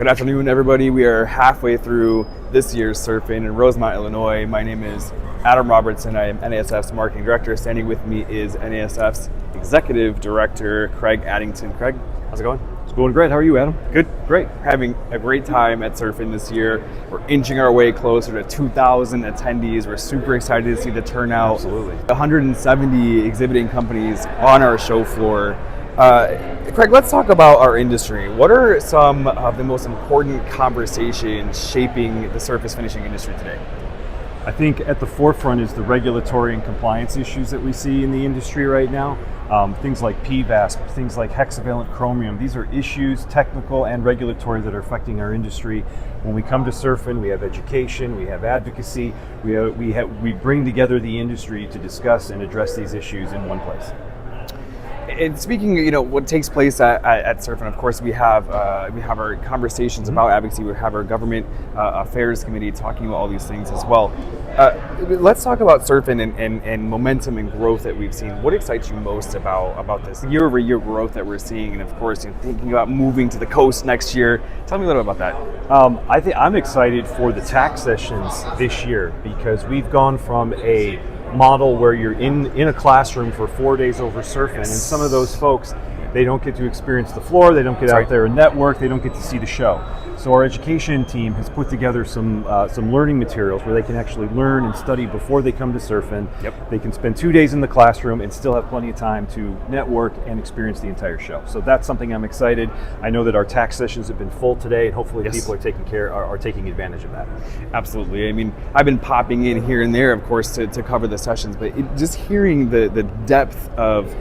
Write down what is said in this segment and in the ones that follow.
Good afternoon, everybody. We are halfway through this year's Surfing in Rosemont, Illinois. My name is Adam Robertson. I am NASF's Marketing Director. Standing with me is NASF's Executive Director, Craig Addington. Craig, how's it going? It's going great. How are you, Adam? Good, great. Having a great time at Surfing this year. We're inching our way closer to 2,000 attendees. We're super excited to see the turnout. Absolutely. 170 exhibiting companies on our show floor. Craig, let's talk about our industry. What are some of the most important conversations shaping the surface finishing industry today? I think at the forefront is the regulatory and compliance issues that we see in the industry right now. Things like PVAS, things like hexavalent chromium. These are issues, technical and regulatory, that are affecting our industry. When we come to surfing, we have education, we have advocacy, we bring together the industry to discuss and address these issues in one place. And speaking, what takes place at Surfing, of course, we have our conversations about advocacy. We have our government affairs committee talking about all these things as well. Let's talk about Surfing and momentum and growth that we've seen. What excites you most about this year-over-year growth that we're seeing? And of course, thinking about moving to the coast next year. Tell me a little bit about that. I'm excited for the tax sessions this year because we've gone from a model where you're in a classroom for 4 days over surfing, and some of those folks, they don't get to experience the floor, they don't get out there and network, they don't get to see the show. So our education team has put together some learning materials where they can actually learn and study before they come to surfing. Yep. They can spend 2 days in the classroom and still have plenty of time to network and experience the entire show. So that's something I'm excited. I know that our tax sessions have been full today, and hopefully people are taking advantage of that. Absolutely. I mean, I've been popping in here and there, of course, to cover the sessions, but just hearing the depth of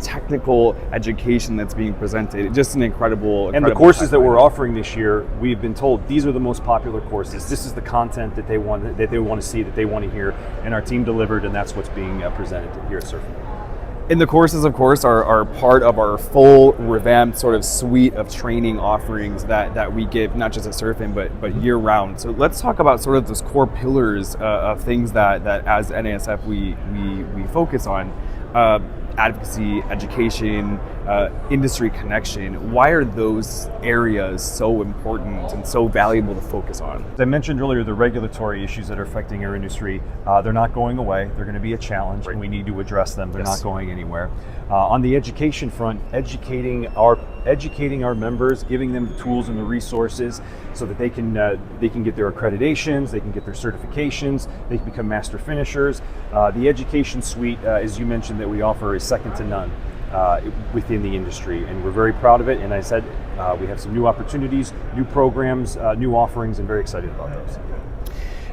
technical education that's being presented, just an incredible And the courses that we're offering this year, we've been told these are the most popular courses. This is the content that they want to see, that they want to hear, and our team delivered, and that's what's being presented here at Surfing. And the courses, of course, are part of our full revamped sort of suite of training offerings that we give, not just at Surfing, but year round. So let's talk about sort of those core pillars of things that as NASF we focus on. Advocacy, education, industry connection. Why are those areas so important and so valuable to focus on? As I mentioned earlier, the regulatory issues that are affecting our industry, they're not going away. They're going to be a challenge, and we need to address them. They're not going anywhere. On the education front, educating our members, giving them the tools and the resources so that they can get their accreditations, they can get their certifications, they can become master finishers. The education suite, as you mentioned, that we offer is second to none within the industry, and we're very proud of it. And I said we have some new opportunities, new programs, new offerings, and very excited about those.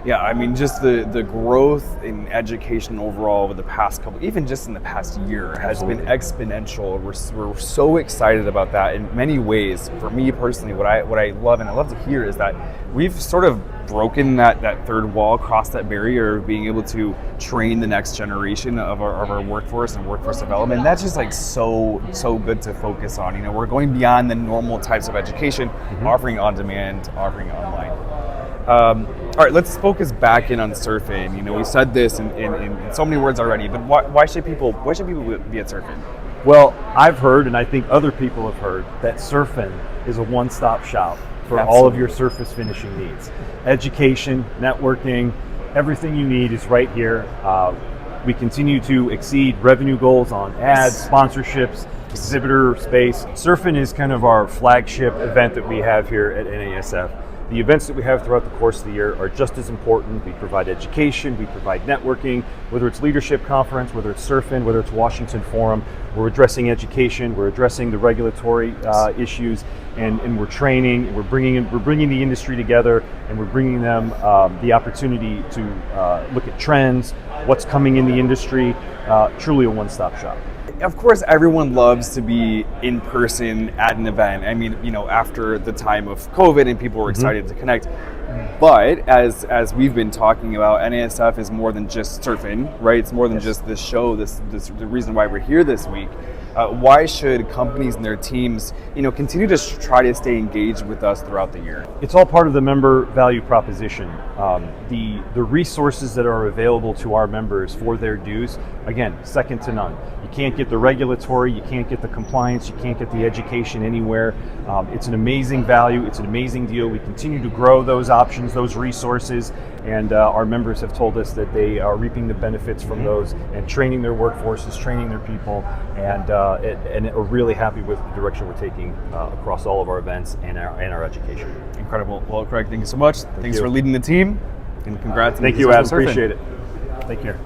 Yeah, I mean, just the growth in education overall over the past couple, even just in the past year, has been exponential. We're so excited about that in many ways. For me personally, what I love and I love to hear is that we've sort of broken that third wall, crossed that barrier of being able to train the next generation of our workforce and workforce development. And that's just like so good to focus on. We're going beyond the normal types of education, offering on demand, offering online. All right, let's focus back in on Surfing. We said this in so many words already, but why should people be at Surfing? Well, I've heard, and I think other people have heard, that Surfing is a one-stop shop for all of your surface finishing needs. Education, networking, everything you need is right here. We continue to exceed revenue goals on ads, sponsorships, exhibitor space. Surfing is kind of our flagship event that we have here at NASF. The events that we have throughout the course of the year are just as important. We provide education, we provide networking, whether it's leadership conference, whether it's Surfing, whether it's Washington Forum. We're addressing education, we're addressing the regulatory issues, and we're training. We're bringing the industry together, and we're bringing them the opportunity to look at trends, what's coming in the industry. Truly a one-stop shop. Of course, everyone loves to be in person at an event. I mean, after the time of COVID and people were excited to connect. But as we've been talking about, NASF is more than just Surfing, right? It's more than just this show, the reason why we're here this week. Why should companies and their teams, continue to try to stay engaged with us throughout the year? It's all part of the member value proposition. The resources that are available to our members for their dues, again, second to none. You can't get the regulatory, you can't get the compliance, you can't get the education anywhere. It's an amazing value, it's an amazing deal. We continue to grow those options, those resources, and our members have told us that they are reaping the benefits from those and training their workforces, training their people, and are really happy with the direction we're taking across all of our events and our education. Incredible. Well, Craig, thank you so much. Thanks you. for leading the team, and congrats. Thank you, Adam. Appreciate it. Take care.